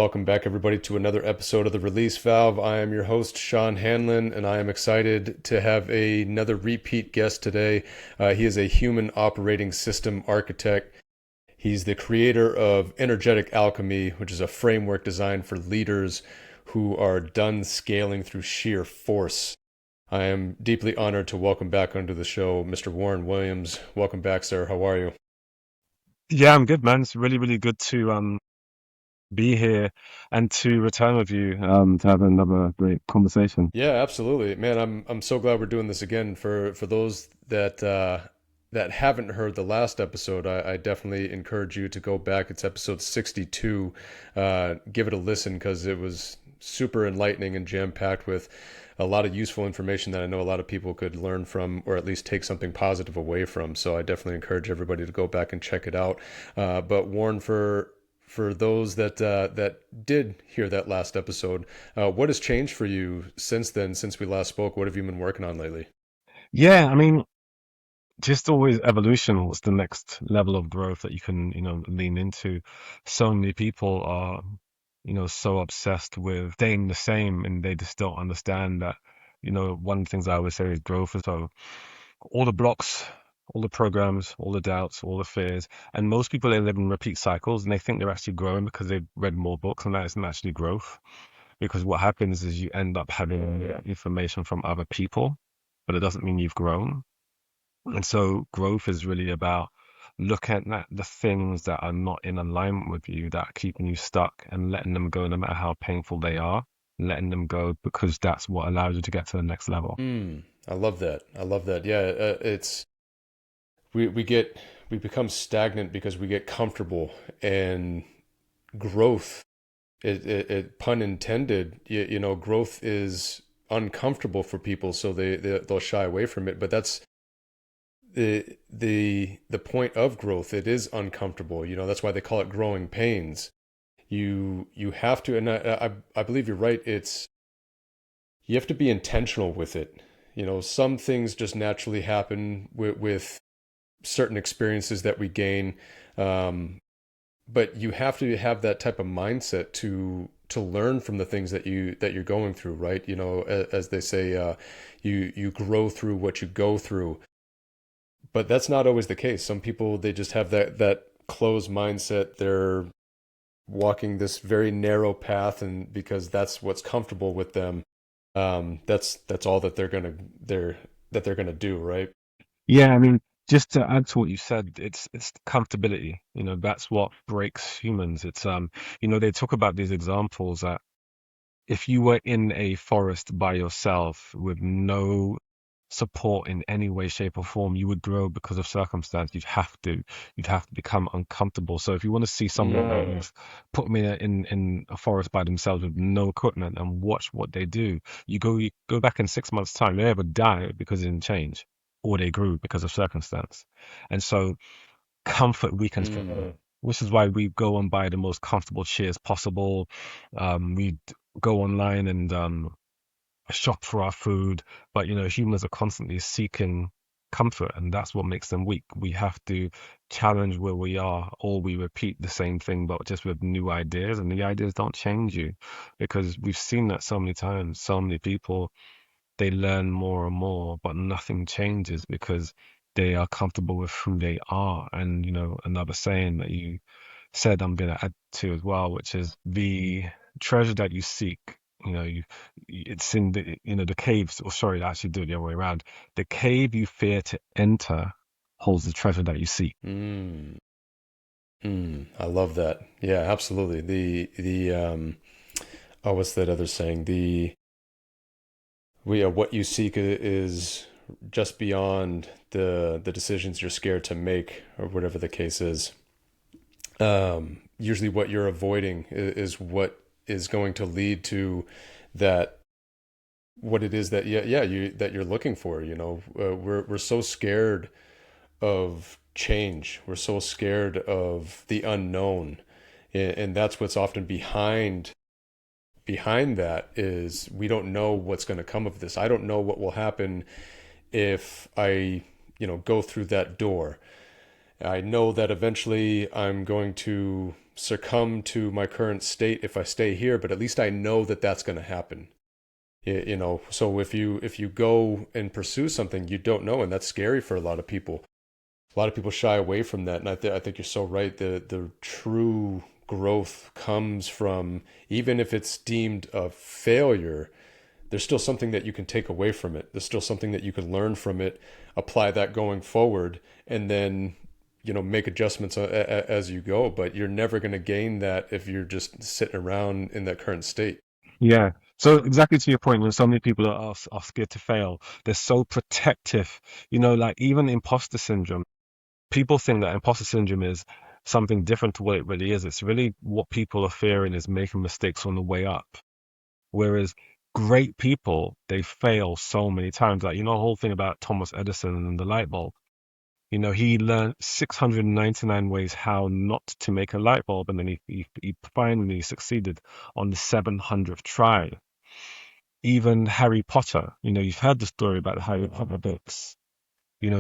welcome back everybody to another episode of The Release Valve. I am your host, Sean Hanlon, and I am excited to have another repeat guest today. He is a human operating system architect. He's the creator of Energetic Alchemy, which is a framework designed for leaders who are done scaling through sheer force. I am deeply honored to welcome back onto the show Mr. Warren Williams. Welcome back, sir. How are you? Yeah, I'm good, man. It's really, really good to be here and to return with you to have another great conversation. Yeah, absolutely, man. I'm so glad we're doing this again. For those that haven't heard the last episode, I definitely encourage you to go back. It's episode 62. Give it a listen because it was super enlightening and jam packed with a lot of useful information that I know a lot of people could learn from, or at least take something positive away from. So I definitely encourage everybody to go back and check it out. But Warren, for those that did hear that last episode, what has changed for you since then, since we last spoke? What have you been working on lately? Yeah, I mean, just always evolution. What's the next level of growth that you can, lean into? So many people are, so obsessed with staying the same, and they just don't understand that, one of the things I always say is growth. So all the blocks, all the programs, all the doubts, all the fears. And most people, they live in repeat cycles and they think they're actually growing because they've read more books, and that isn't actually growth. Because what happens is you end up having information from other people, but it doesn't mean you've grown. And so growth is really about looking at the things that are not in alignment with you, that are keeping you stuck, and letting them go no matter how painful they are, letting them go because that's what allows you to get to the next level. I love that. I love that. Yeah, it's we become stagnant because we get comfortable, and growth, it pun intended, growth is uncomfortable for people, so they'll shy away from it. But that's the point of growth. It is uncomfortable. That's why they call it growing pains. You have to, and I believe you're right. It's You have to be intentional with it. Some things just naturally happen with certain experiences that we gain. Um, but you have to have that type of mindset to learn from the things that you're going through, right? As they say, you grow through what you go through. But that's not always the case. Some people, they just have that closed mindset. They're walking this very narrow path, and because that's what's comfortable with them, that's all that they're gonna do, right? Yeah, I mean, just to add to what you said, it's comfortability. That's what breaks humans. They talk about these examples that if you were in a forest by yourself with no support in any way, shape, or form, you would grow because of circumstance. You'd have to become uncomfortable. So if you want to see someone who's put them in a forest by themselves with no equipment and watch what they do, you go back in 6 months' time, they either die because it didn't change, or they grew because of circumstance. And so comfort weakens people, which is why we go and buy the most comfortable chairs possible. We go online and shop for our food, but humans are constantly seeking comfort, and that's what makes them weak. We have to challenge where we are, or we repeat the same thing, but just with new ideas, and the ideas don't change you, because we've seen that so many times. So many people, they learn more and more, but nothing changes because they are comfortable with who they are. And another saying that you said, I'm going to add to as well, which is the treasure that you seek. It's in the caves, or sorry, I actually do it the other way around. The cave you fear to enter holds the treasure that you seek. Mm, I love that. Yeah, absolutely. Oh, what's that other saying? What you seek is just beyond the decisions you're scared to make, or whatever the case is. Usually what you're avoiding is what is going to lead to that, what it is that, that you're looking for. We're so scared of change. We're so scared of the unknown. And that's what's often behind that, is we don't know what's going to come of this. I don't know what will happen if I, go through that door. I know that eventually I'm going to succumb to my current state if I stay here, but at least I know that that's going to happen. You know, so if you go and pursue something you don't know, and that's scary for a lot of people. A lot of people shy away from that, and I think you're so right. The true growth comes from, even if it's deemed a failure, there's still something that you can take away from it. There's still something that you can learn from it, apply that going forward, and then make adjustments as you go. But you're never going to gain that if you're just sitting around in that current state. Yeah. So exactly to your point, when so many people are scared to fail, they're so protective. Like even imposter syndrome. People think that imposter syndrome is something different to what it really is. It's really what people are fearing is making mistakes on the way up. Whereas great people, they fail so many times. Like, the whole thing about Thomas Edison and the light bulb. He learned 699 ways how not to make a light bulb, and then he finally succeeded on the 700th try. Even Harry Potter, you've heard the story about the Harry Potter books.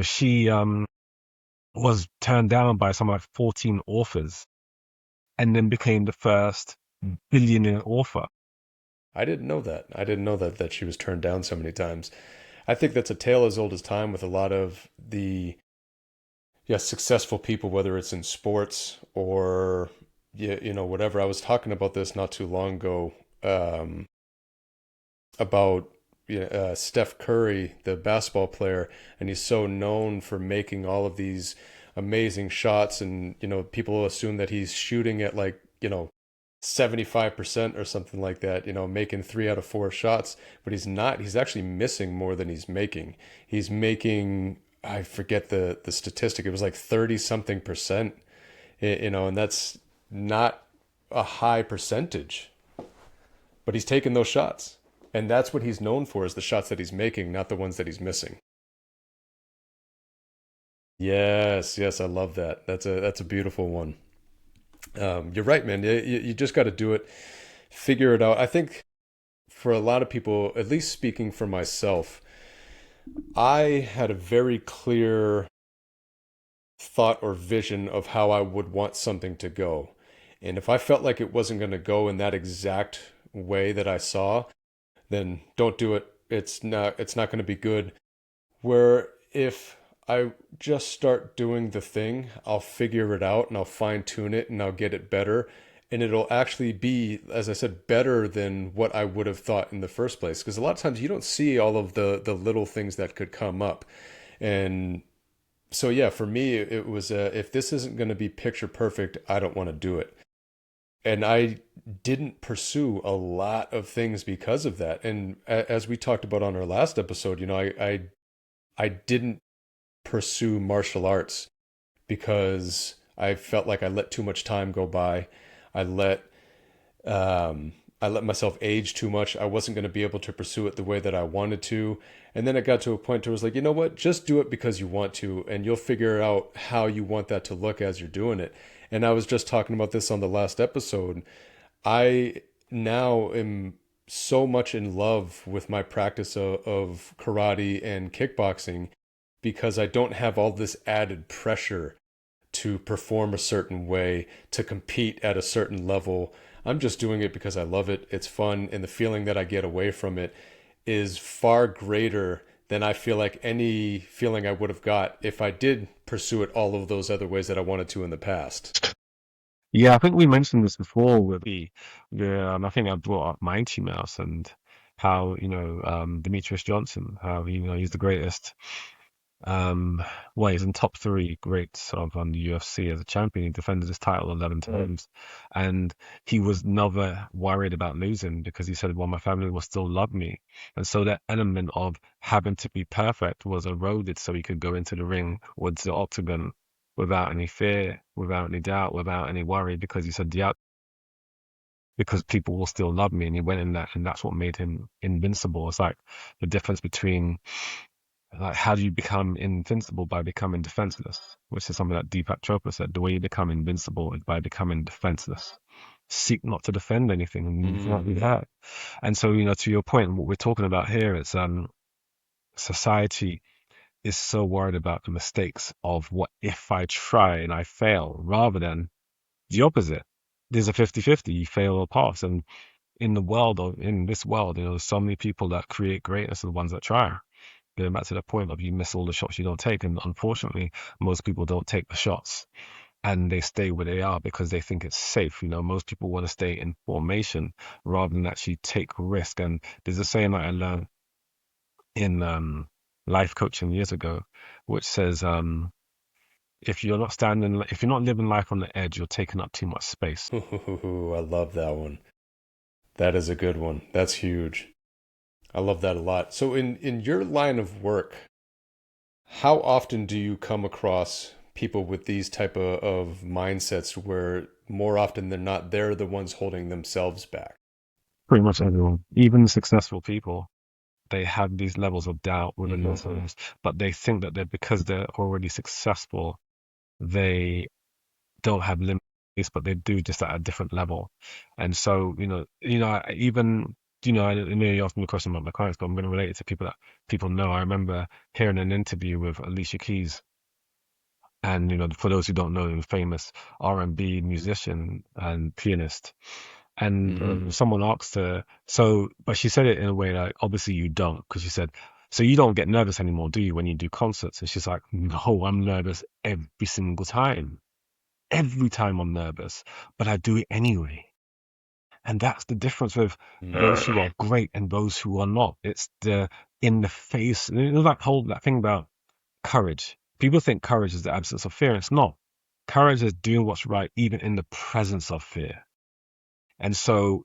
She was turned down by some like 14 authors and then became the first billionaire author. I didn't know that. I didn't know that she was turned down so many times. I think that's a tale as old as time with a lot of the, yeah, successful people, whether it's in sports or, yeah, whatever. I was talking about this not too long ago, about, Steph Curry, the basketball player, and he's so known for making all of these amazing shots, and people assume that he's shooting at like 75% or something like that, making 3 out of 4 shots, but he's not. He's actually missing more than he's making. He's making, I forget the statistic. It was like 30 something percent, and that's not a high percentage, but he's taking those shots. And that's what he's known for, is the shots that he's making, not the ones that he's missing. Yes, yes, I love that. That's a beautiful one. You're right, man. You just got to do it, figure it out. I think for a lot of people, at least speaking for myself, I had a very clear thought or vision of how I would want something to go. And if I felt like it wasn't going to go in that exact way that I saw, then don't do it. It's not going to be good. Where if I just start doing the thing, I'll figure it out and I'll fine tune it and I'll get it better. And it'll actually be, as I said, better than what I would have thought in the first place. Because a lot of times you don't see all of the little things that could come up. And so, yeah, for me, it was, if this isn't going to be picture perfect, I don't want to do it. And I didn't pursue a lot of things because of that. And as we talked about on our last episode, I didn't pursue martial arts because I felt like I let too much time go by. I let I let myself age too much. I wasn't going to be able to pursue it the way that I wanted to. And then it got to a point where I was like, you know what? Just do it because you want to, and you'll figure out how you want that to look as you're doing it. And I was just talking about this on the last episode. I now am so much in love with my practice of karate and kickboxing because I don't have all this added pressure to perform a certain way, to compete at a certain level. I'm just doing it because I love it. It's fun, and the feeling that I get away from it is far greater than I feel like any feeling I would have got if I did pursue it all of those other ways that I wanted to in the past. Yeah, I think we mentioned this before with I think I brought up Mighty Mouse and how, Demetrius Johnson, how, he's the greatest. Um, well, he's in top three greats of on the UFC as a champion. He defended his title 11 times, and he was never worried about losing because he said, "Well, my family will still love me," and so that element of having to be perfect was eroded, so he could go into the ring with the octagon without any fear, without any doubt, without any worry, because he said, "Yeah, because people will still love me," and he went in that, and that's what made him invincible. It's like the difference between like, how do you become invincible? By becoming defenseless, which is something that Deepak Chopra said. The way you become invincible is by becoming defenseless. Seek not to defend anything, and you cannot do Mm. that. And so, to your point, what we're talking about here is society is so worried about the mistakes of what if I try and I fail, rather than the opposite. there's a 50-50, you fail or pass. And in the world, or in this world, there's so many people that create greatness are the ones that try. Going back to the point of you miss all the shots you don't take. And unfortunately, most people don't take the shots and they stay where they are because they think it's safe. Most people want to stay in formation rather than actually take risk. And there's a saying that I learned in life coaching years ago, which says, if you're not living life on the edge, you're taking up too much space. Ooh, I love that one. That is a good one. That's huge. I love that a lot. So in your line of work, how often do you come across people with these type of mindsets where more often than not they're the ones holding themselves back? Pretty much everyone, even successful people, they have these levels of doubt within Hmm. themselves, but they think that because they're already successful, they don't have limits, but they do just at a different level. And so, even I know you asked me a question about my clients, but I'm going to relate it to people that people know. I remember hearing an interview with Alicia Keys, and for those who don't know, a famous R&B musician and pianist. And Hmm. someone asked her, but she said it in a way like, obviously you don't, because she said, so you don't get nervous anymore, do you, when you do concerts? And she's like, no, I'm nervous every single time. Every time I'm nervous, but I do it anyway. And that's the difference with those who are great and those who are not. It's the in the face, that thing about courage. People think courage is the absence of fear. It's not. Courage is doing what's right, even in the presence of fear. And so,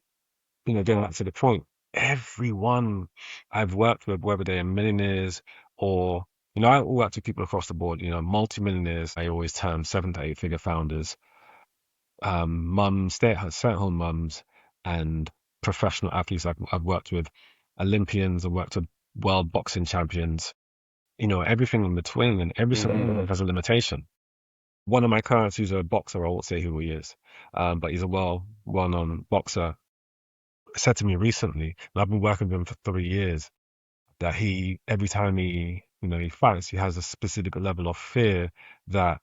getting back to the point, everyone I've worked with, whether they're millionaires or, I work with people across the board, multimillionaires, I always term 7 to 8 figure founders, mums, stay-at-home mums, and professional athletes. I've worked with Olympians, I've worked with world boxing champions, everything in between, and every single Hmm. one has a limitation. One of my clients, who's a boxer, I won't say who he is, but he's a well-known boxer, said to me recently, and I've been working with him for 3 years, that every time he fights, he has a specific level of fear that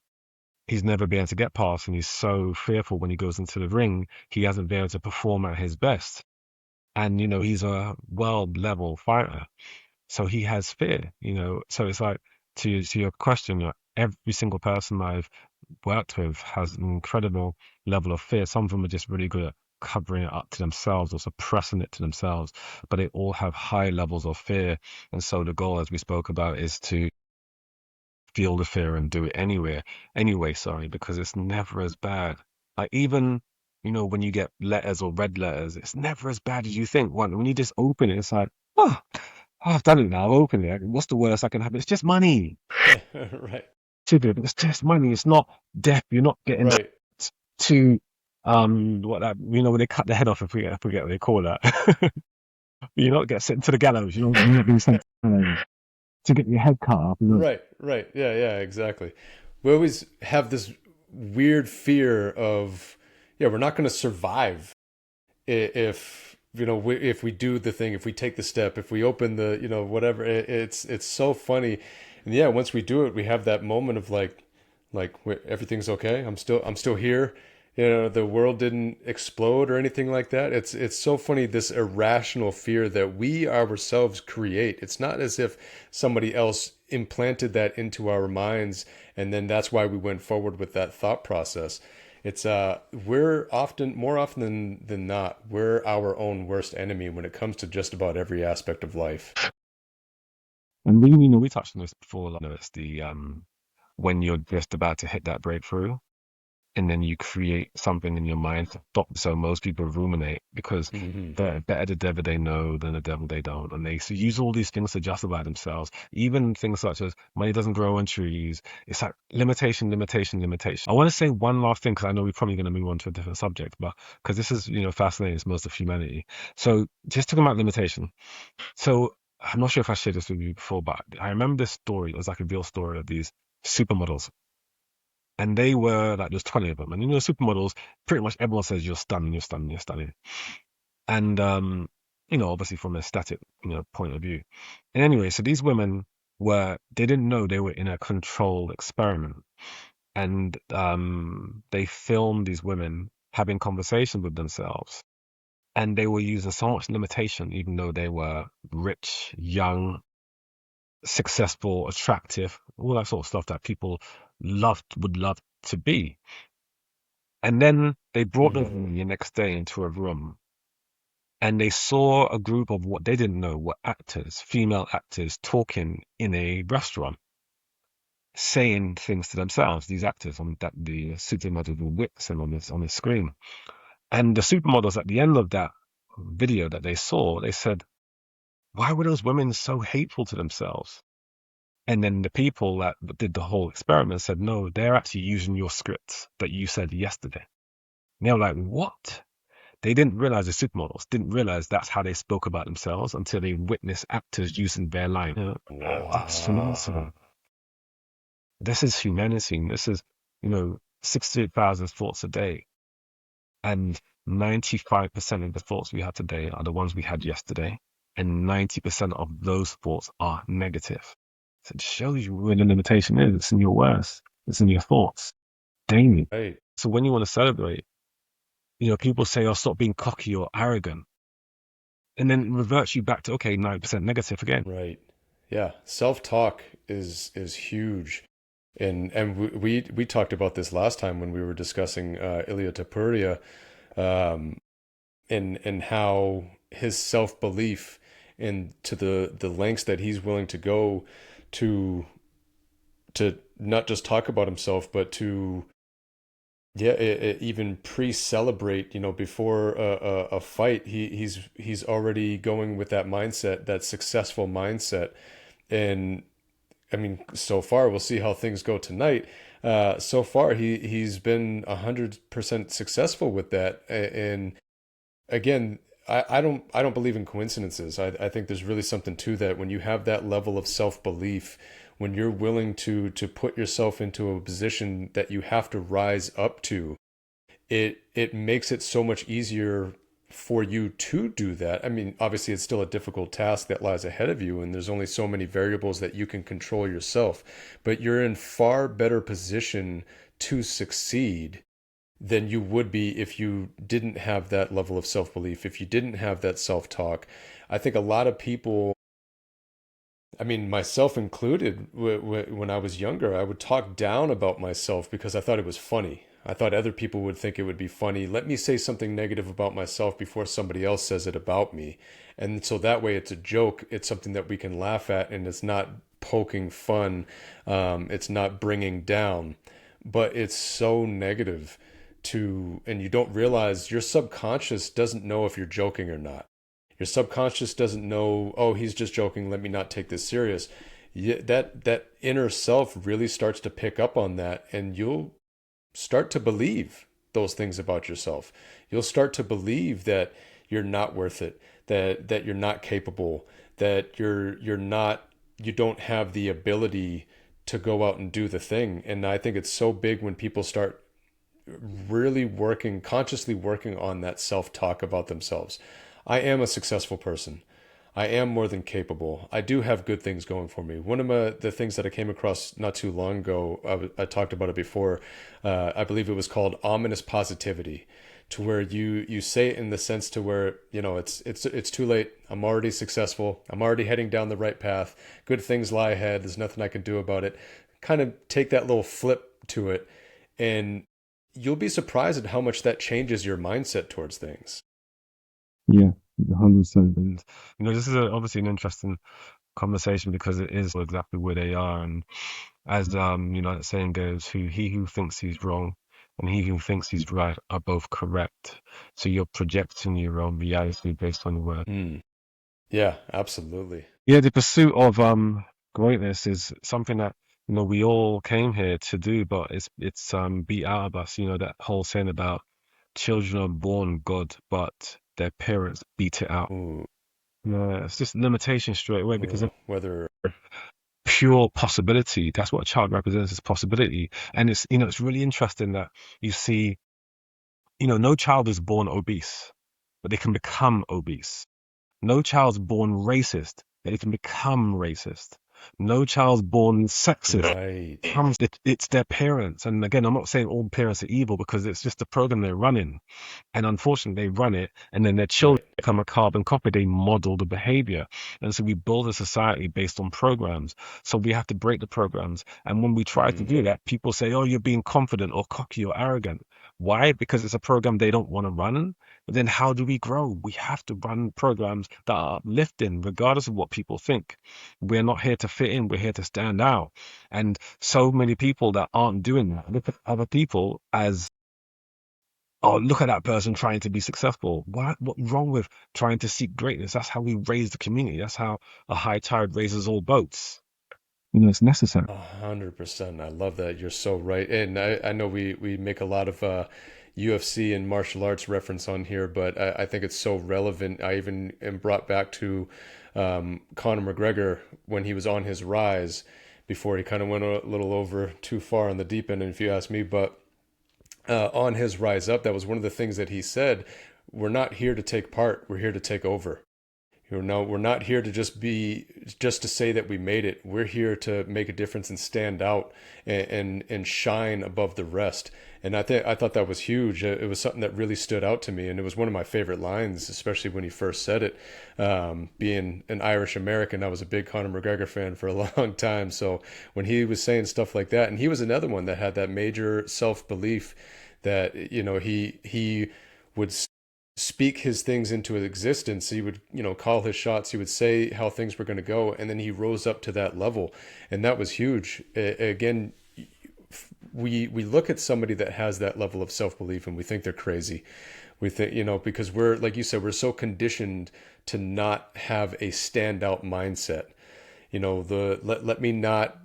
he's never been able to get past, and he's so fearful when he goes into the ring, he hasn't been able to perform at his best. And he's a world level fighter, so he has fear. So it's like, to your question, every single person I've worked with has an incredible level of fear. Some of them are just really good at covering it up to themselves or suppressing it to themselves, but they all have high levels of fear. And so the goal, as we spoke about, is to feel the fear and do it anyway, sorry, because it's never as bad. Like, even, when you get letters or red letters, it's never as bad as you think. When you just open it, it's like, oh, I've done it now. I've opened it. What's the worst that can happen? It's just money. Right. It's just money. It's not death. You're not getting Right. to what that when they cut the head off. I forget what they call that. You're not get sent to the gallows. You're not being sent to the gallows to get your head cut off. Right. Right. Yeah. Yeah. Exactly. We always have this weird fear of, yeah, we're not going to survive if if we do the thing, if we take the step, if we open the whatever. It's so funny, and yeah, once we do it, we have that moment of everything's okay. I'm still here. The world didn't explode or anything like that. It's so funny, this irrational fear that we ourselves create. It's not as if somebody else implanted that into our minds, and then that's why we went forward with that thought process. It's we're often more often than not, we're our own worst enemy when it comes to just about every aspect of life. And we touched on this before. Like, it's the when you're just about to hit that breakthrough, and then you create something in your mind to stop. So most people ruminate because Hmm. they're better the devil they know than the devil they don't, and they so use all these things to justify themselves. Even things such as money doesn't grow on trees. It's like limitation, limitation, limitation. I want to say one last thing, because I know we're probably going to move on to a different subject, but because this is fascinating, it's most of humanity. So just talking about limitation. So I'm not sure if I shared this with you before, but I remember this story. It was like a real story of these supermodels, and they were like, there's 20 of them. And supermodels, pretty much everyone says you're stunning, you're stunning, you're stunning. And obviously from a static, point of view. And anyway, so these women they didn't know they were in a controlled experiment. And they filmed these women having conversation with themselves. And they were using so much limitation, even though they were rich, young, successful, attractive, all that sort of stuff that people would love to be. And then they brought Mm. them the next day into a room and they saw a group of what they didn't know were actors, female actors, talking in a restaurant, saying things to themselves. These actors on that the supermodels were witnessing on the screen, and the supermodels at the end of that video that they saw, they said, "Why were those women so hateful to themselves?" And then the people that did the whole experiment said, "No, they're actually using your scripts that you said yesterday." And they were like, "What?" They didn't realize the supermodels didn't realize that's how they spoke about themselves until they witnessed actors using their line. That's Wow. phenomenal. This is humanity. This is, 68,000 thoughts a day. And 95% of the thoughts we have today are the ones we had yesterday. And 90% of those thoughts are negative. So it shows you where the limitation is. It's in your words. It's in your thoughts daily. Right. So when you want to celebrate, people say, "Oh, stop being cocky or arrogant." And then it reverts you back to, okay, 9% negative again. Right. Yeah. Self-talk is huge. And we talked about this last time when we were discussing Ilya Tapuria, um, and how his self-belief and to the lengths that he's willing to go to not just talk about himself, but to even pre-celebrate, before a fight, he's already going with that mindset, that successful mindset. And I mean, so far, we'll see how things go tonight. So far, he's been 100% successful with that. And again, I don't believe in coincidences. I think there's really something to that. When you have that level of self-belief, when you're willing to put yourself into a position that you have to rise up to, it makes it so much easier for you to do that. I mean, obviously it's still a difficult task that lies ahead of you, and there's only so many variables that you can control yourself, but you're in far better position to succeed than you would be if you didn't have that level of self-belief, if you didn't have that self-talk. I think a lot of people, I mean, myself included, when I was younger, I would talk down about myself because I thought it was funny. I thought other people would think it would be funny. Let me say something negative about myself before somebody else says it about me. And so that way it's a joke. It's something that we can laugh at, and it's not poking fun. It's not bringing down, but it's so negative and you don't realize your subconscious doesn't know if you're joking or not. Your subconscious doesn't know, oh, he's just joking, let me not take this serious. That inner self really starts to pick up on that, and you'll start to believe those things about yourself. You'll start to believe that you're not worth it, that you're not capable, that you're not you don't have the ability to go out and do the thing. And I think it's so big when people start really consciously working on that self-talk about themselves. I am a successful person. I am more than capable. I do have good things going for me. One of the things that I came across not too long ago, I talked about it before. I believe it was called ominous positivity, to where you say it in the sense to where it's too late. I'm already successful. I'm already heading down the right path. Good things lie ahead. There's nothing I can do about it. Kind of take that little flip to it, and you'll be surprised at how much that changes your mindset towards things. Yeah, 100%. And this is obviously an interesting conversation because it is exactly where they are. And as that saying goes, he who thinks he's wrong and he who thinks he's right are both correct. So you're projecting your own reality based on your word. Mm. Yeah, absolutely. Yeah, the pursuit of greatness is something that we all came here to do, but it's beat out of us. That whole saying about children are born good, but their parents beat it out. Ooh, Yeah, it's just limitation straight away because of whether pure possibility. That's what a child represents as possibility. And it's really interesting that you see, no child is born obese, but they can become obese. No child's born racist, they can become racist. No child's born sexist. Right. It's their parents. And again, I'm not saying all parents are evil because it's just the program they're running. And unfortunately, they run it, and then their children Right. become a carbon copy. They model the behavior. And so we build a society based on programs. So we have to break the programs. And when we try to Hmm. do that, people say, oh, you're being confident or cocky or arrogant. Why? Because it's a program they don't want to run. But then how do we grow? We have to run programs that are uplifting, regardless of what people think. We're not here to fit in, we're here to stand out. And so many people that aren't doing that look at other people as, oh, look at that person trying to be successful. What's wrong with trying to seek greatness? That's how we raise the community. That's how a high tide raises all boats. It's necessary. 100%. I love that. You're so right. And I know we make a lot of UFC and martial arts reference on here, but I think it's so relevant. I even am brought back to Conor McGregor when he was on his rise before he kind of went a little over too far on the deep end, if you ask me. But on his rise up, that was one of the things that he said. We're not here to take part. We're here to take over. No, we're not here to just to say that we made it. We're here to make a difference and stand out and shine above the rest. And I thought that was huge. It was something that really stood out to me, and it was one of my favorite lines, especially when he first said it. Being an Irish American, I was a big Conor McGregor fan for a long time. So when he was saying stuff like that, and he was another one that had that major self belief that he would speak his things into existence. He would, call his shots. He would say how things were going to go, and then he rose up to that level, and that was huge. Again, we look at somebody that has that level of self belief, and we think they're crazy. We think, because we're like you said, we're so conditioned to not have a standout mindset. The let me not,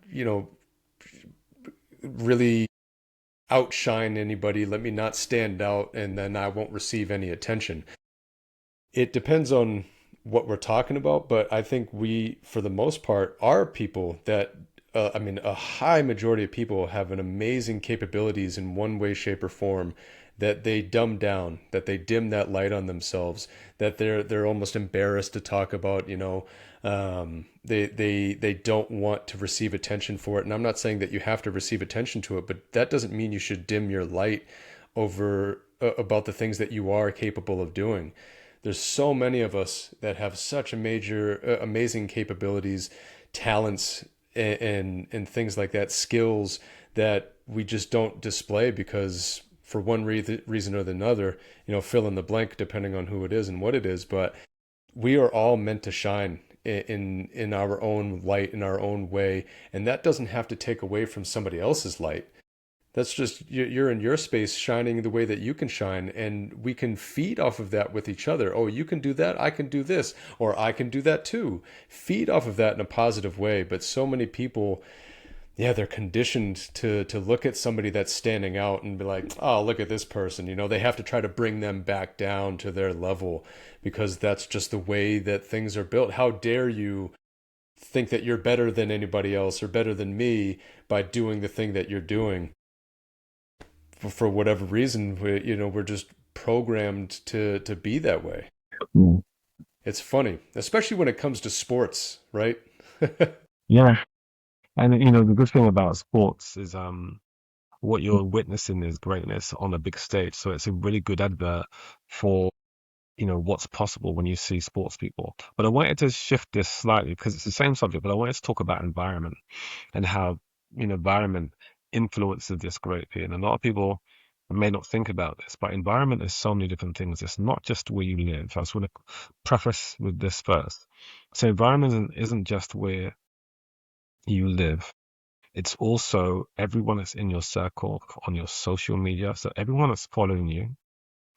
really outshine anybody. Let me not stand out, and then I won't receive any attention. It depends on what we're talking about, but I think we, for the most part, are people that, I mean, a high majority of people have an amazing capabilities in one way, shape, or form that they dumb down, that they dim that light on themselves, that they're almost embarrassed to talk about. They don't want to receive attention for it. And I'm not saying that you have to receive attention to it, but that doesn't mean you should dim your light over about the things that you are capable of doing. There's so many of us that have such a major amazing capabilities, talents, and things like that, skills that we just don't display because for one reason or another, fill in the blank depending on who it is and what it is. But we are all meant to shine in our own light, in our own way, and that doesn't have to take away from somebody else's light. That's just you're in your space shining the way that you can shine, and we can feed off of that with each other. Oh, you can do that, I can do this, or I can do that too. Feed off of that in a positive way. But so many people, yeah, they're conditioned to look at somebody that's standing out and be like, oh, look at this person. They have to try to bring them back down to their level because that's just the way that things are built. How dare you think that you're better than anybody else or better than me by doing the thing that you're doing? For whatever reason, we're just programmed to be that way. Mm. It's funny, especially when it comes to sports, right? Yeah. And the good thing about sports is what you're witnessing is greatness on a big stage. So it's a really good advert for what's possible when you see sports people. But I wanted to shift this slightly because it's the same subject, but I wanted to talk about environment and how environment influences this greatly. And a lot of people may not think about this, but environment is so many different things. It's not just where you live. I just want to preface with this first. So environment isn't just where you live. It's also everyone that's in your circle on your social media. So everyone that's following you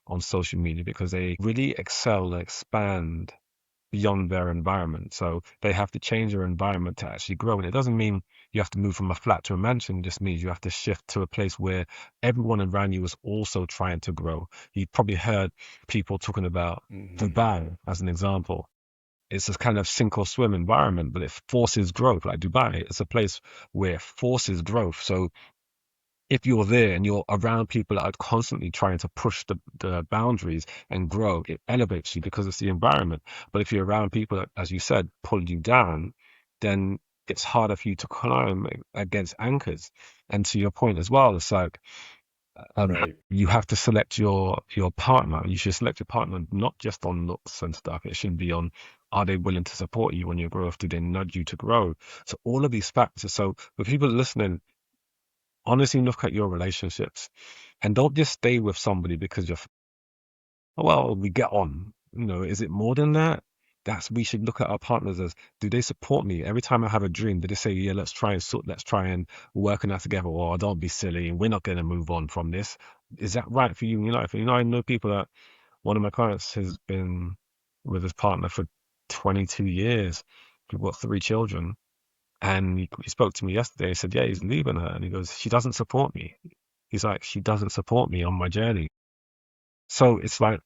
on social media because they really excel and expand beyond their environment. So they have to change their environment to actually grow. And it doesn't mean you have to move from a flat to a mansion. It just means you have to shift to a place where everyone around you is also trying to grow. You've probably heard people talking about Hmm. Dubai as an example. It's a kind of sink or swim environment, but it forces growth. Like Dubai, it's a place where it forces growth. So if you're there and you're around people that are constantly trying to push the boundaries and grow, it elevates you because it's the environment. But if you're around people that, as you said, pull you down, then it's harder for you to climb against anchors. And to your point as well, it's like um, Right. you have to select your partner. You should select your partner not just on looks and stuff. It should be on, are they willing to support you on your growth? Do they nudge you to grow? So all of these factors. So for people listening, honestly look at your relationships and don't just stay with somebody because you're, oh, well, we get on. Is it more than that? We should look at our partners as, do they support me? Every time I have a dream, do they say, yeah, let's try and work on that together, or don't be silly, we're not going to move on from this. Is that right for you in your life? I know people that, one of my clients has been with his partner for 22 years. We've got 3 children. And he spoke to me yesterday. He said, yeah, he's leaving her. And he goes, she doesn't support me. He's like, she doesn't support me on my journey. So it's like,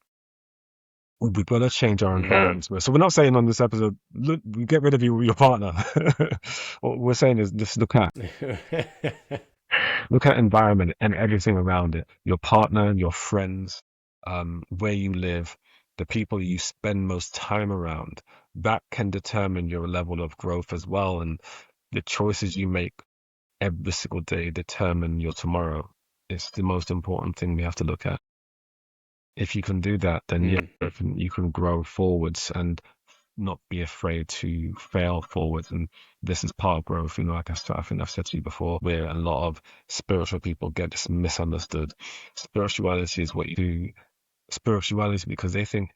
we've got to change our environments. So we're not saying on this episode, look, we get rid of your partner. What we're saying is just look at environment and everything around it. Your partner, your friends, where you live, the people you spend most time around. That can determine your level of growth as well. And the choices you make every single day determine your tomorrow. It's the most important thing we have to look at. If you can do that, then yeah, Mm, you can grow forwards and not be afraid to fail forward. And this is part of growth. Like I think I've said to you before, where a lot of spiritual people get this misunderstood. Spirituality is what you do. Spirituality because they think,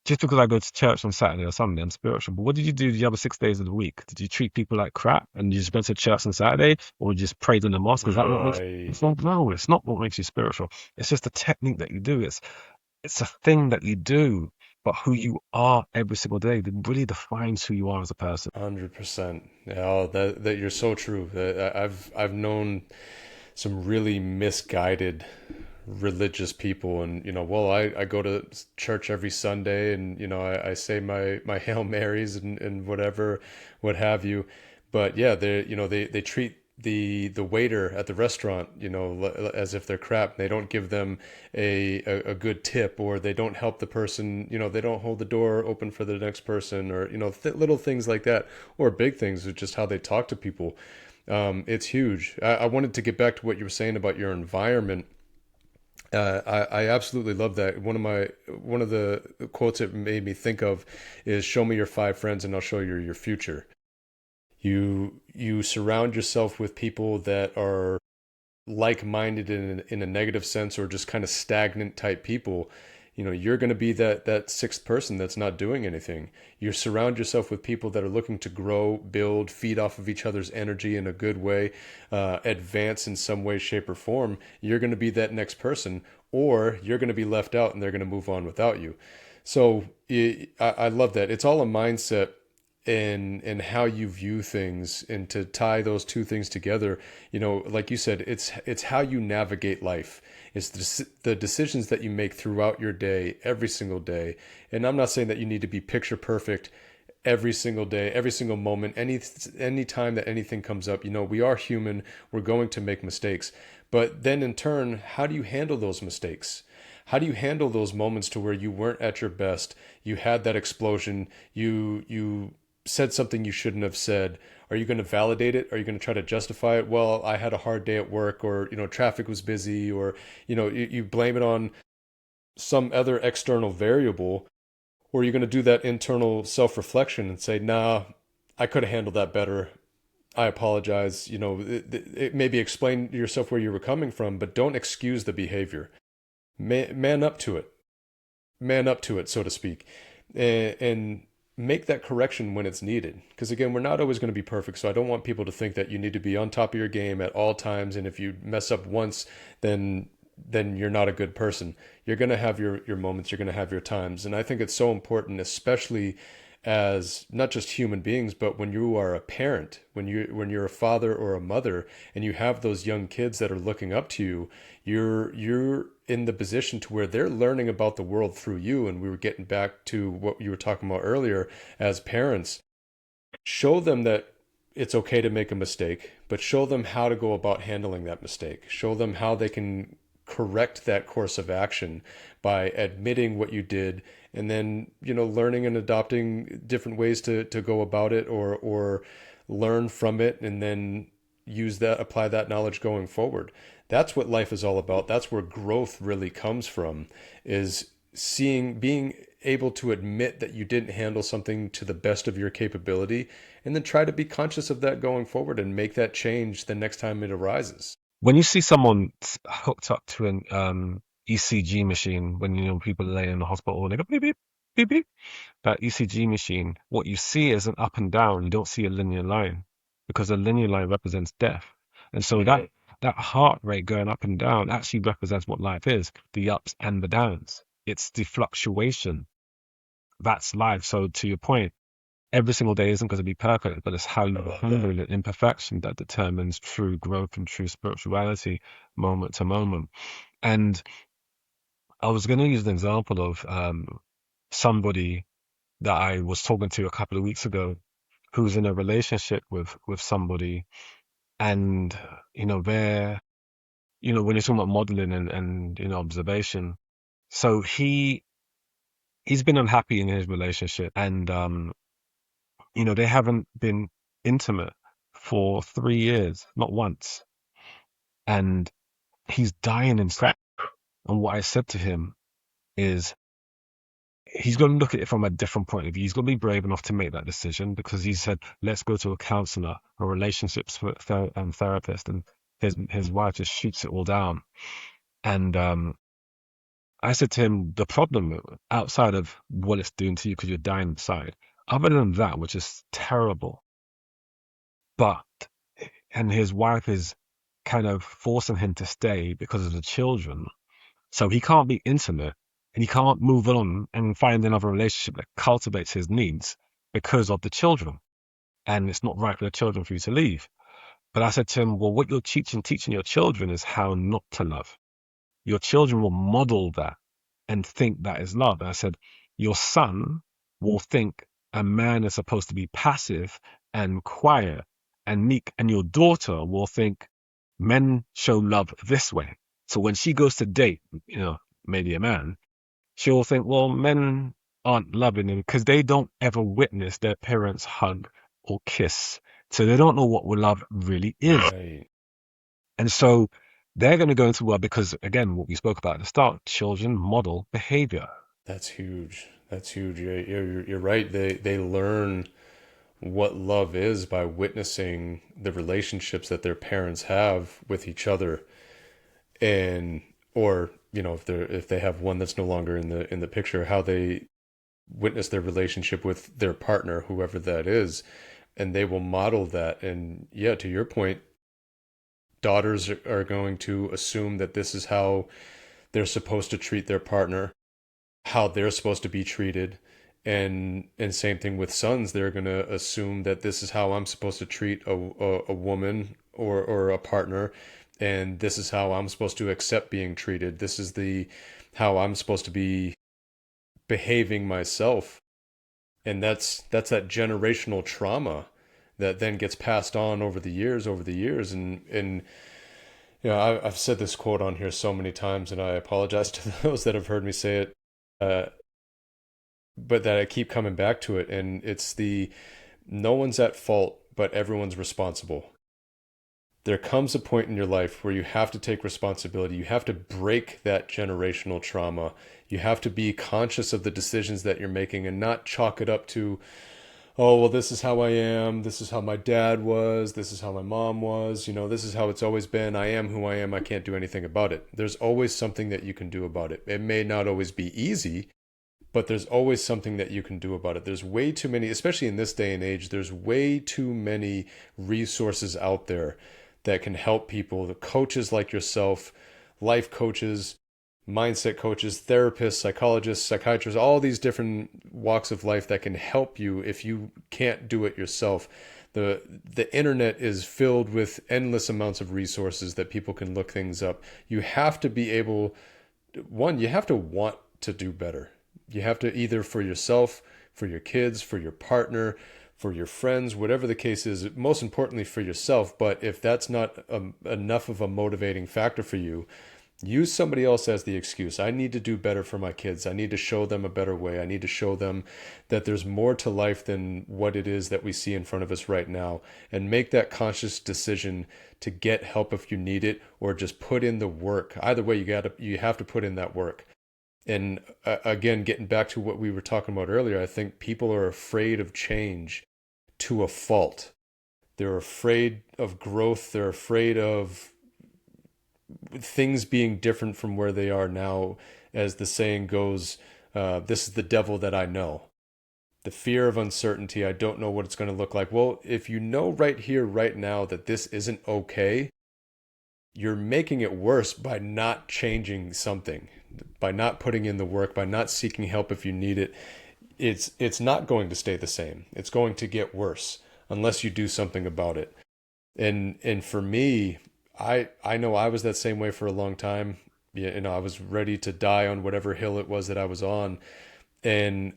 just because I go to church on Saturday or Sunday, I'm spiritual. But what did you do the other 6 days of the week? Did you treat people like crap and you just went to church on Saturday, or you just prayed in the mosque? Is that what makes? right. It's not, no, it's not what makes you spiritual. It's just a technique that you do. It's a thing that you do, but who you are every single day that really defines who you are as a person. 100%. Yeah, oh, that you're so true. I've known some really misguided religious people, and well, I go to church every Sunday, and I say my Hail Marys and whatever, what have you. But yeah, they treat the waiter at the restaurant, as if they're crap. They don't give them a good tip, or they don't help the person, they don't hold the door open for the next person, or little things like that, or big things with just how they talk to people. It's huge. I wanted to get back to what you were saying about your environment. I absolutely love that. One of the quotes it made me think of is, "Show me your 5 friends, and I'll show you your future." You surround yourself with people that are like-minded in a negative sense, or just kind of stagnant type people. You're going to be that sixth person that's not doing anything. You surround yourself with people that are looking to grow, build, feed off of each other's energy in a good way, advance in some way, shape, or form. You're going to be that next person, or you're going to be left out and they're going to move on without you. So I love that. It's all a mindset and how you view things, and to tie those two things together, like you said, it's how you navigate life. It's the decisions that you make throughout your day, every single day. And I'm not saying that you need to be picture perfect every single day, every single moment, any time that anything comes up. We are human, we're going to make mistakes. But then in turn, how do you handle those mistakes? How do you handle those moments to where you weren't at your best, you had that explosion, you said something you shouldn't have said? Are you going to validate it? Are you going to try to justify it? Well, I had a hard day at work, or traffic was busy, or you blame it on some other external variable. Or are you going to do that internal self-reflection and say, nah, I could have handled that better, I apologize. Maybe explain to yourself where you were coming from, but don't excuse the behavior. Man up to it. Man up to it, so to speak. And make that correction when it's needed. Because again, we're not always going to be perfect. So I don't want people to think that you need to be on top of your game at all times. And if you mess up once, then you're not a good person. You're going to have your moments. You're going to have your times. And I think it's so important, especially as not just human beings, but when you are a parent, when you're a father or a mother, and you have those young kids that are looking up to you, you're in the position to where they're learning about the world through you. And we were getting back to what you were talking about earlier. As parents, show them that it's okay to make a mistake, but show them how to go about handling that mistake. Show them how they can correct that course of action by admitting what you did, and then learning and adopting different ways to go about it, or learn from it, and then apply that knowledge going forward. That's what life is all about. That's where growth really comes from, is being able to admit that you didn't handle something to the best of your capability, and then try to be conscious of that going forward and make that change the next time it arises. When you see someone hooked up to an ECG machine, when people lay in the hospital and they go beep beep beep beep, that ECG machine, what you see is an up and down. You don't see a linear line because a linear line represents death. And so that heart rate going up and down actually represents what life is, the ups and the downs. It's the fluctuation. That's life. So to your point, every single day isn't going to be perfect, but it's how you handle the imperfection that determines true growth and true spirituality moment to moment. And I was going to use an example of somebody that I was talking to a couple of weeks ago who's in a relationship with somebody, and they're when you're talking about modeling and observation, so he's been unhappy in his relationship, and they haven't been intimate for 3 years, not once, and he's dying inside. And what I said to him is, he's going to look at it from a different point of view. He's going to be brave enough to make that decision, because he said, let's go to a counselor, a relationships therapist. And his wife just shoots it all down. And I said to him, the problem outside of what it's doing to you because you're dying inside, other than that, which is terrible, but, and his wife is kind of forcing him to stay because of the children. So he can't be intimate, and he can't move on and find another relationship that cultivates his needs because of the children. And it's not right for the children for you to leave. But I said to him, well, what you're teaching your children is how not to love. Your children will model that and think that is love. And I said, your son will think a man is supposed to be passive and quiet and meek, and your daughter will think men show love this way. So when she goes to date, maybe a man, she'll think, well, men aren't loving him because they don't ever witness their parents hug or kiss. So they don't know what love really is. Right. And so they're going to go into well, because again, what we spoke about at the start, children model behavior. That's huge. That's huge. You're right. They learn what love is by witnessing the relationships that their parents have with each other, and or if they have one that's no longer in the picture, how they witness their relationship with their partner, whoever that is, and they will model that. And yeah, to your point, daughters are going to assume that this is how they're supposed to treat their partner, how they're supposed to be treated. And same thing with sons, they're going to assume that this is how I'm supposed to treat a woman or a partner, and this is how I'm supposed to accept being treated. This is the how I'm supposed to be behaving myself. And that's that generational trauma that then gets passed on over the years. And I've said this quote on here so many times, and I apologize to those that have heard me say it, uh, but that I keep coming back to it. And it's the no one's at fault, but everyone's responsible. There comes a point in your life where you have to take responsibility. You have to break that generational trauma. You have to be conscious of the decisions that you're making and not chalk it up to, oh, well, this is how I am. This is how my dad was. This is how my mom was. This is how it's always been. I am who I am. I can't do anything about it. There's always something that you can do about it. It may not always be easy, but there's always something that you can do about it. There's way too many, especially in this day and age, there's way too many resources out there that can help people. The coaches like yourself, life coaches, mindset coaches, therapists, psychologists, psychiatrists, all these different walks of life that can help you if you can't do it yourself. The internet is filled with endless amounts of resources that people can look things up. You have to be able, one, you have to want to do better. You have to, either for yourself, for your kids, for your partner, for your friends, whatever the case is, most importantly for yourself. But if that's not enough of a motivating factor for you, Use somebody else as the excuse. I need to do better for my kids. I need to show them a better way. I need to show them that there's more to life than what it is that we see in front of us right now. And make that conscious decision to get help if you need it, or just put in the work. Either way, you have to put in that work. And again, getting back to what we were talking about earlier, I think people are afraid of change to a fault. They're afraid of growth. They're afraid of things being different from where they are now. As the saying goes, this is the devil that I know. The fear of uncertainty. I don't know what it's going to look like. Well, if you know right here, right now, that this isn't okay, you're making it worse by not changing something, by not putting in the work, by not seeking help if you need it. It's not going to stay the same. It's going to get worse unless you do something about it. And for me, I know I was that same way for a long time. You know, I was ready to die on whatever hill it was that I was on, and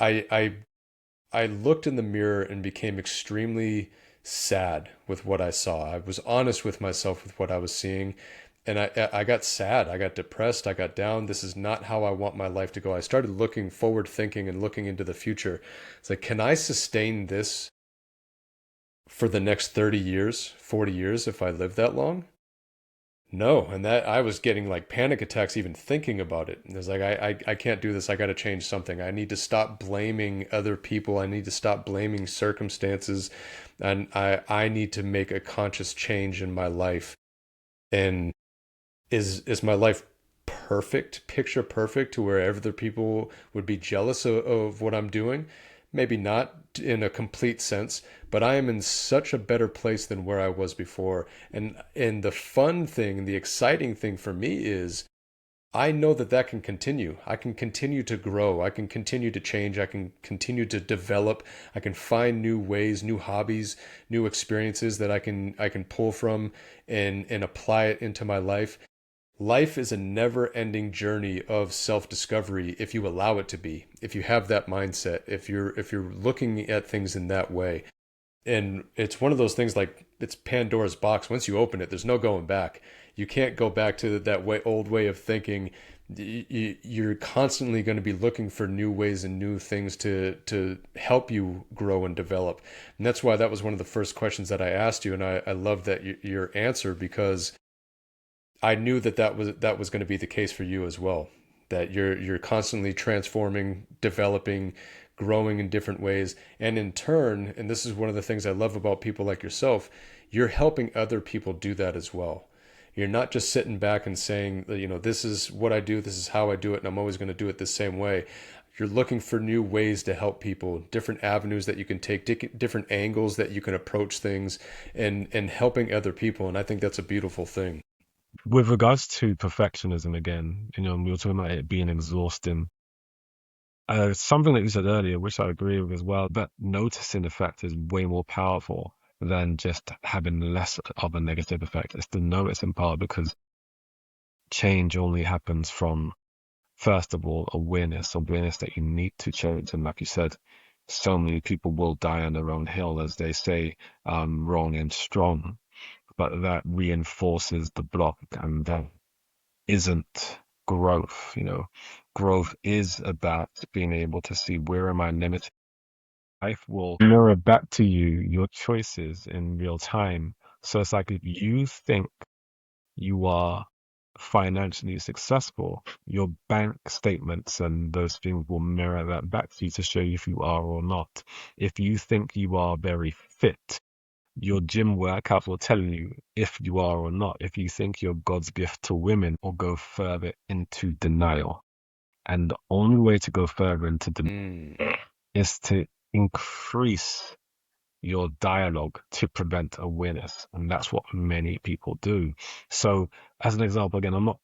I I I looked in the mirror and became extremely sad with what I saw. I was honest with myself with what I was seeing, and I got sad. I got depressed. I got down. This is not how I want my life to go. I started looking forward thinking and looking into the future. It's like, can I sustain this for the next 30 years, 40 years if I live that long? No, and that I was getting like panic attacks even thinking about it. It was like I can't do this. I got to change something. I need to stop blaming other people. I need to stop blaming circumstances, and I need to make a conscious change in my life. And is my life perfect, picture perfect, to where other people would be jealous of what I'm doing? Maybe not in a complete sense, but I am in such a better place than where I was before. And the fun thing, the exciting thing for me is I know that that can continue. I can continue to grow. I can continue to change. I can continue to develop. I can find new ways, new hobbies, new experiences that I can pull from and apply it into my life. Life is a never-ending journey of self-discovery if you allow it to be. If you have that mindset, if you're looking at things in that way. And it's one of those things, like it's Pandora's box. Once you open it, there's no going back. You can't go back to that old way of thinking. You're constantly going to be looking for new ways and new things to help you grow and develop. And that's why that was one of the first questions that I asked you, and I love that your answer, because I knew that that was going to be the case for you as well. That you're constantly transforming, developing, growing in different ways, and in turn, and this is one of the things I love about people like yourself, you're helping other people do that as well. You're not just sitting back and saying, this is what I do, this is how I do it, and I'm always going to do it the same way. You're looking for new ways to help people, different avenues that you can take, different angles that you can approach things, and helping other people. And I think that's a beautiful thing. With regards to perfectionism, again, we were talking about it being exhausting. Something that you said earlier, which I agree with as well, but noticing the fact is way more powerful than just having less of a negative effect. It's the noticing part, because change only happens from, first of all, awareness that you need to change. And like you said, so many people will die on their own hill, as they say, wrong and strong, but that reinforces the block, and that isn't growth. Growth is about being able to see, where am I limited. Life will mirror back to you your choices in real time. So it's like, if you think you are financially successful, your bank statements and those things will mirror that back to you to show you if you are or not. If you think you are very fit, your gym workouts will tell you if you are or not. If you think you're God's gift to women, or go further into denial. And the only way to go further into denial Mm. is to increase your dialogue to prevent awareness. And that's what many people do. So, as an example, again, I'm not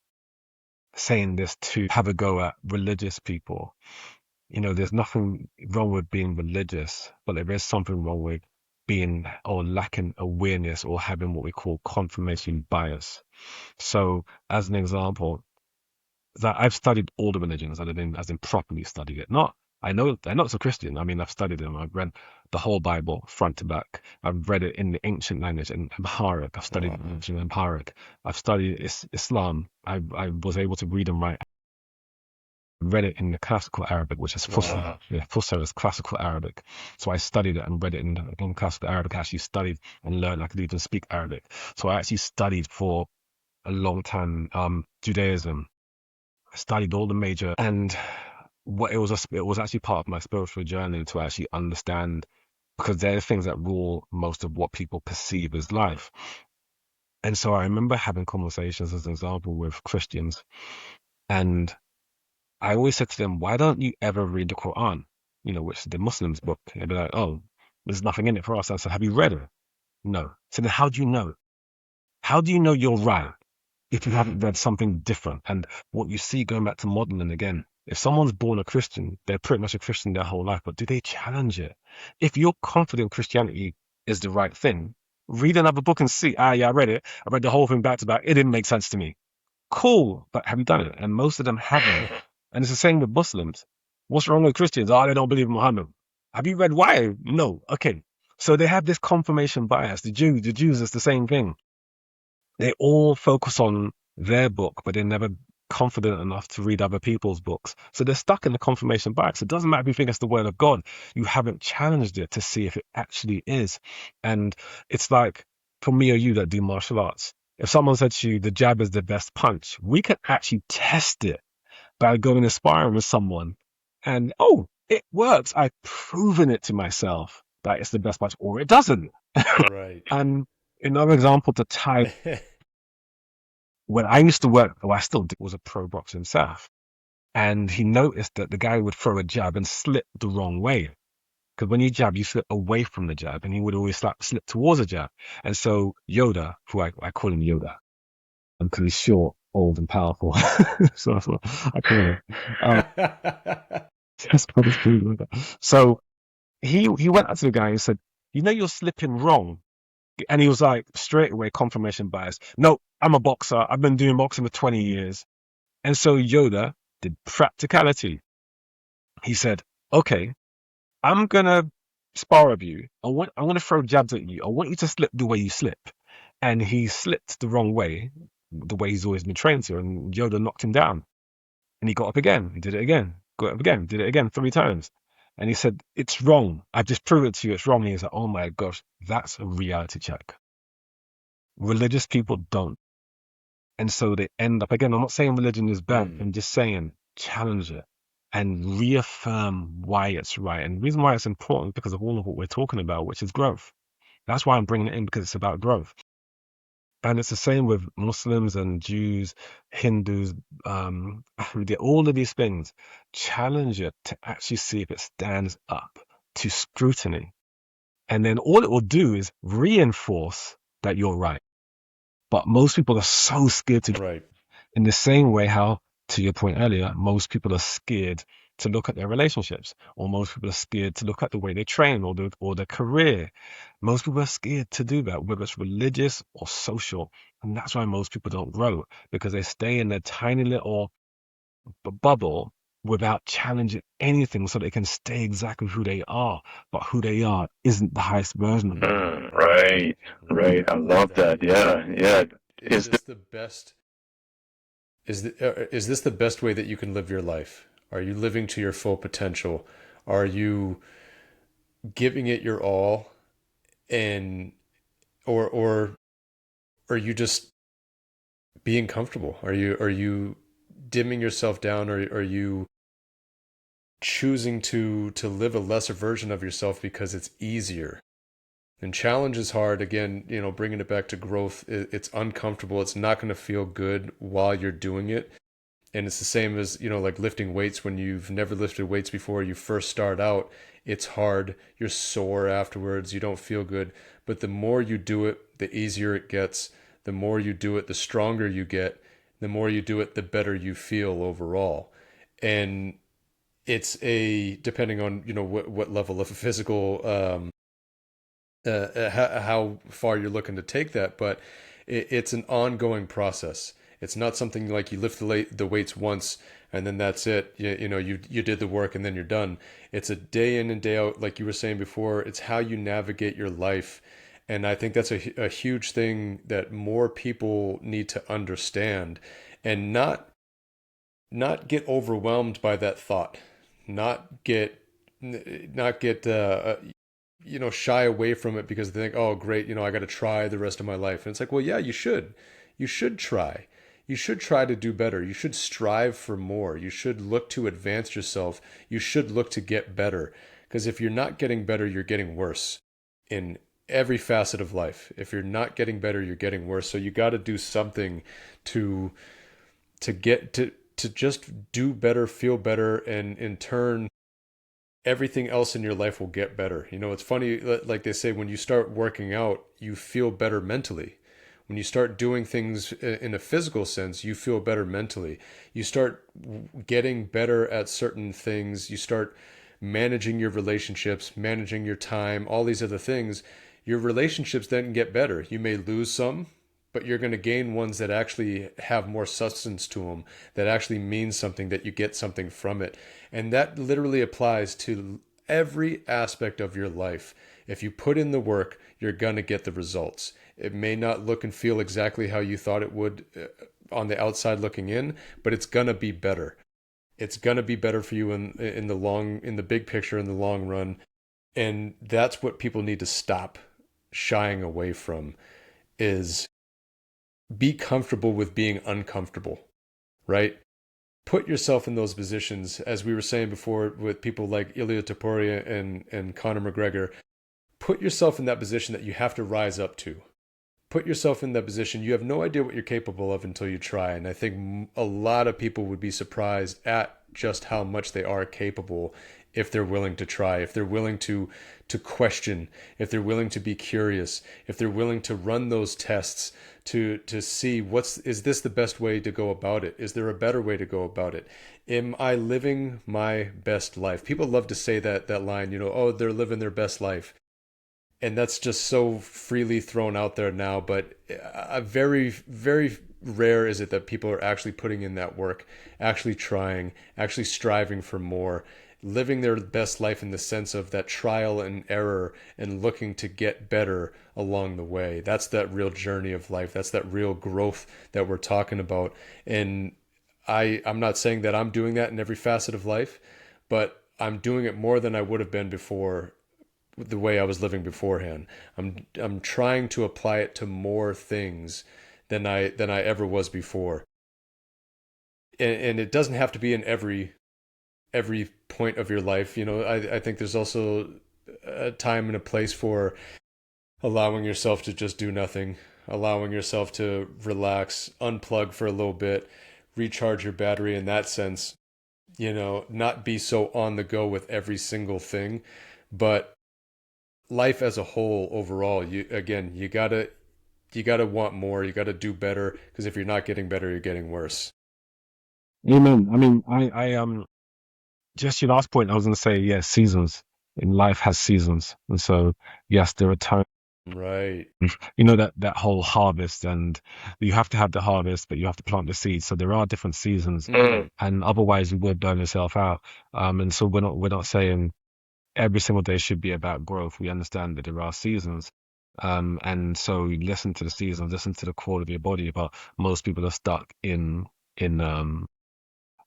saying this to have a go at religious people. There's nothing wrong with being religious, but there is something wrong with being, or lacking awareness, or having what we call confirmation bias. So, as an example, that I've studied all the religions, as in properly studied it. Not I know it's a Christian. I mean, I've studied them. I've read the whole Bible front to back. I've read it in the ancient language in Amharic. I've studied Wow. it in Amharic. I've studied Islam. I was able to read and write. Read it in the classical Arabic, which is Fusha. Wow. Yeah, Fusha is classical Arabic. So I studied it and read it in classical Arabic. I actually studied and learned I could even speak Arabic. So I actually studied for a long time Judaism. I studied all the major, and what it was actually part of my spiritual journey to actually understand, because they're the things that rule most of what people perceive as life. And so I remember having conversations, as an example, with Christians, and I always said to them, why don't you ever read the Quran? Which is the Muslims' book. They'd be like, oh, there's nothing in it for us. I said, have you read it? No. So then how do you know? How do you know you're right if you haven't read something different? And what you see going back to modeling again, if someone's born a Christian, they're pretty much a Christian their whole life, but do they challenge it? If you're confident Christianity is the right thing, read another book and see, yeah, I read it. I read the whole thing back to back. It didn't make sense to me. Cool, but have you done it? And most of them haven't. And it's the same with Muslims. What's wrong with Christians? Oh, they don't believe in Muhammad. Have you read why? No. Okay. So they have this confirmation bias. The Jews, it's the same thing. They all focus on their book, but they're never confident enough to read other people's books. So they're stuck in the confirmation bias. It doesn't matter if you think it's the word of God. You haven't challenged it to see if it actually is. And it's like for me or you that do martial arts. If someone said to you, the jab is the best punch, we can actually test it by going and sparring with someone. And, oh, it works. I've proven it to myself that it's the best punch, or it doesn't. Right. And another example to tie, when I used to work, or I still do, was a pro boxer himself. And he noticed that the guy would throw a jab and slip the wrong way. Because when you jab, you slip away from the jab, and he would always slip towards a jab. And so Yoda, who I call him Yoda, because he's short, old, and powerful. So that's what I call him. That's what it's called, like that. So he went up to the guy and said, you're slipping wrong. And he was like, straight away, confirmation bias. No, I'm a boxer. I've been doing boxing for 20 years. And so Yoda did practicality. He said, okay, I'm going to spar with you. I'm going to throw jabs at you. I want you to slip the way you slip. And he slipped the wrong way, the way he's always been trained to. And Yoda knocked him down. And he got up again. He did it again. Got up again. Did it again 3 times. And he said, it's wrong. I've just proved it to you. It's wrong. And he's like, oh my gosh, that's a reality check. Religious people don't. And so they end up, again, I'm not saying religion is bad. Mm. I'm just saying challenge it and reaffirm why it's right. And the reason why it's important because of all of what we're talking about, which is growth. That's why I'm bringing it in, because it's about growth. And it's the same with Muslims and Jews, Hindus, all of these things. Challenge it to actually see if it stands up to scrutiny. And then all it will do is reinforce that you're right. But most people are so scared to, Right. in the same way how, to your point earlier, most people are scared to look at their relationships, or most people are scared to look at the way they train or their career. Most people are scared to do that, whether it's religious or social. And that's why most people don't grow, because they stay in their tiny little bubble without challenging anything so they can stay exactly who they are. But who they are isn't the highest version of them. Right, right. I I love love that. that. Yeah, yeah. Is Is the this the best? Is this the best way that you can live your life? Are you living to your full potential? Are you giving it your all, and or are you just being comfortable? Are you dimming yourself down, or are you choosing to live a lesser version of yourself because it's easier? And challenge is hard. Again, bringing it back to growth, it's uncomfortable. It's not going to feel good while you're doing it. And it's the same as, like lifting weights. When you've never lifted weights before, you first start out, it's hard. You're sore afterwards. You don't feel good. But the more you do it, the easier it gets. The more you do it, the stronger you get. The more you do it, the better you feel overall. And it's depending on, what level of physical, how far you're looking to take that. But it's an ongoing process. It's not something like you lift the weights once and then that's it. You did the work and then you're done. It's a day in and day out, like you were saying before. It's how you navigate your life. And I think that's a huge thing that more people need to understand and not get overwhelmed by that thought, not get not get shy away from it because they think, oh great, I got to try the rest of my life. And it's like, well, yeah, you should try. You should try to do better. You should strive for more. You should look to advance yourself. You should look to get better, because if you're not getting better, you're getting worse in every facet of life. If you're not getting better, you're getting worse. So you got to do something to get to just do better, feel better, and in turn everything else in your life will get better. It's funny, like they say, when you start working out, you feel better mentally. When you start doing things in a physical sense, you feel better mentally. You start getting better at certain things. You start managing your relationships, managing your time, all these other things. Your relationships then get better. You may lose some, but you're going to gain ones that actually have more substance to them, that actually mean something, that you get something from it. And that literally applies to every aspect of your life. If you put in the work, you're going to get the results. It may not look and feel exactly how you thought it would on the outside looking in, but it's going to be better. It's going to be better for you in the big picture, in the long run. And that's what people need to stop shying away from, is be comfortable with being uncomfortable, right? Put yourself in those positions, as we were saying before with people like Ilya Taporia and Conor McGregor. Put yourself in that position that you have to rise up to. Put yourself in that position. You have no idea what you're capable of until you try. And I think a lot of people would be surprised at just how much they are capable if they're willing to try, if they're willing to question, if they're willing to be curious, if they're willing to run those tests to see is this the best way to go about it? Is there a better way to go about it? Am I living my best life? People love to say that line, oh, they're living their best life. And that's just so freely thrown out there now, but very, very rare is it that people are actually putting in that work, actually trying, actually striving for more, living their best life in the sense of that trial and error and looking to get better along the way. That's that real journey of life. That's that real growth that we're talking about. And I'm not saying that I'm doing that in every facet of life, but I'm doing it more than I would have been before, the way I was living beforehand. I'm trying to apply it to more things than I ever was before. And it doesn't have to be in every point of your life. I think there's also a time and a place for allowing yourself to just do nothing, allowing yourself to relax, unplug for a little bit, recharge your battery in that sense, not be so on the go with every single thing. But life as a whole, overall, you gotta want more, you gotta do better, because if you're not getting better, you're getting worse. Amen. I mean, just your last point, I was going to say, yes, seasons in life has seasons. And so, yes, there are times, Right. that whole harvest, and you have to have the harvest, but you have to plant the seeds. So there are different seasons, and otherwise you would burn yourself out. And so we're not saying every single day should be about growth. We understand that there are seasons. And so you listen to the seasons, listen to the call of your body, but most people are stuck in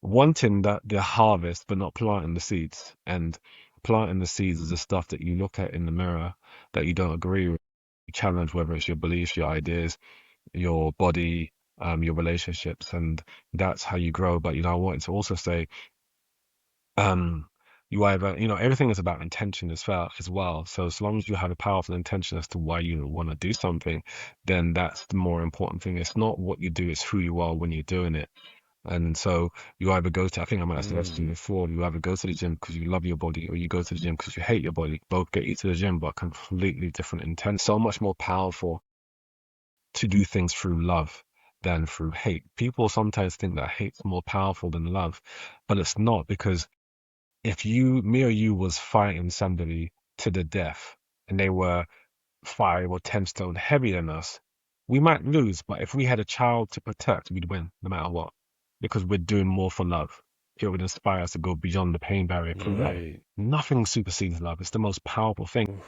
wanting that the harvest, but not planting the seeds. And planting the seeds is the stuff that you look at in the mirror that you don't agree with, you challenge, whether it's your beliefs, your ideas, your body, your relationships, and that's how you grow. But I wanted to also say, um, you either, everything is about intention as well. So as long as you have a powerful intention as to why you want to do something, then that's the more important thing. It's not what you do, it's who you are when you're doing it. And so you either go to, I think I might have said this to you Mm. before, you either go to the gym because you love your body or you go to the gym because you hate your body. Both get you to the gym, but completely different intent. So much more powerful to do things through love than through hate. People sometimes think that hate's more powerful than love, but it's not, because if me or you was fighting somebody to the death and they were 5 or 10 stone heavier than us, We might lose, but if we had a child to protect, we'd win no matter what, because we're doing more for love. It would inspire us to go beyond the pain barrier. Prove that Right. nothing supersedes love. It's the most powerful thing.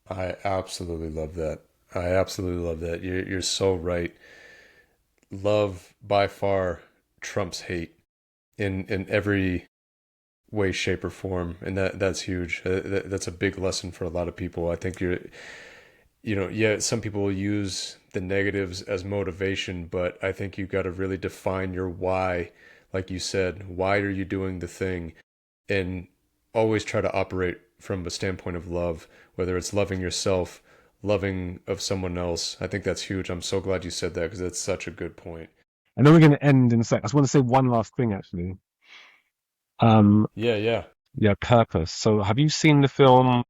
I absolutely love that. I absolutely love that. You're so right. Love by far trumps hate in every way, shape, or form, and that's huge. That's a big lesson for a lot of people. I think yeah, some people will use the negatives as motivation, but I think you got to really define your why. Like you said, why are you doing the thing? And always try to operate from a standpoint of love, whether it's loving yourself, loving of someone else. I think that's huge. I'm so glad you said that because that's such a good point. And then we're going to end in a sec. I just want to say one last thing, actually. Um, Yeah, yeah. yeah, purpose. So, have you seen the film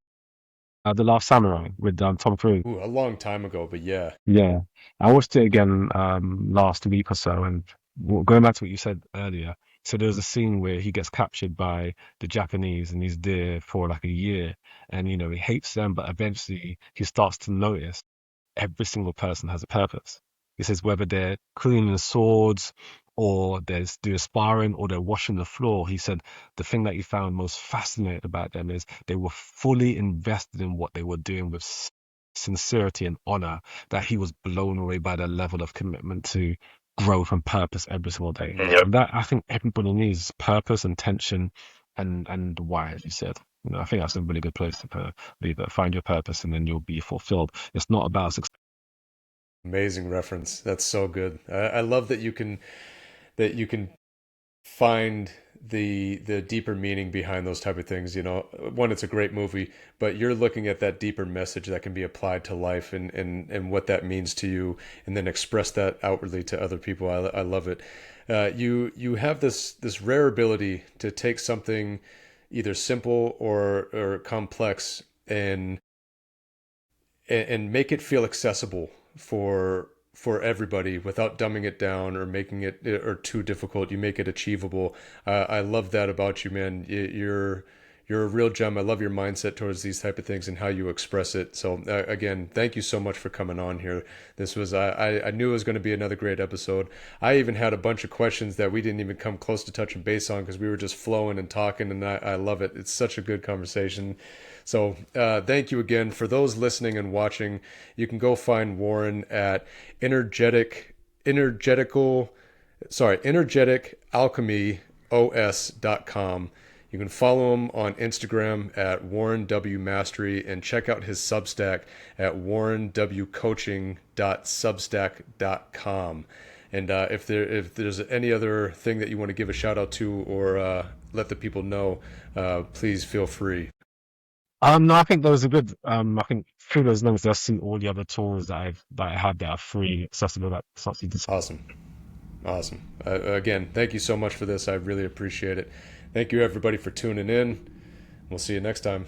The Last Samurai with Tom Cruise? Ooh, a long time ago, but yeah. Yeah, I watched it again last week or so, and going back to what you said earlier. So there's a scene where he gets captured by the Japanese, and he's there for like a year, and he hates them, but eventually he starts to notice every single person has a purpose. He says whether they're cleaning the swords or they're sparring or they're washing the floor. He said the thing that he found most fascinating about them is they were fully invested in what they were doing with sincerity and honor, that he was blown away by their level of commitment to growth and purpose every single day. Yep. And that I think everybody needs purpose, intention, and why, as you said. I think that's a really good place to leave it. Find your purpose, and then you'll be fulfilled. It's not about success. Amazing reference. That's so good. I love that you can find the deeper meaning behind those type of things. One, it's a great movie, but you're looking at that deeper message that can be applied to life and what that means to you, and then express that outwardly to other people. I love it. You have this rare ability to take something either simple or complex and make it feel accessible for everybody without dumbing it down or making it or too difficult. You make it achievable. I love that about you, man. You're a real gem. I love your mindset towards these type of things and how you express it. So again, thank you so much for coming on here. This was I knew it was going to be another great episode. I even had a bunch of questions that we didn't even come close to touching base on because we were just flowing and talking, and I love it. It's such a good conversation. So thank you again. For those listening and watching, you can go find Warren at energeticalchemyos.com. You can follow him on Instagram at Warren W Mastery and check out his Substack at warrenwcoaching.substack.com. And if there's any other thing that you want to give a shout out to or let the people know, please feel free. No, I think those are good. I think through those links, they'll see all the other tools that I have that are free, accessible. That starts you to Awesome. Awesome. Again, thank you so much for this. I really appreciate it. Thank you, everybody, for tuning in. We'll see you next time.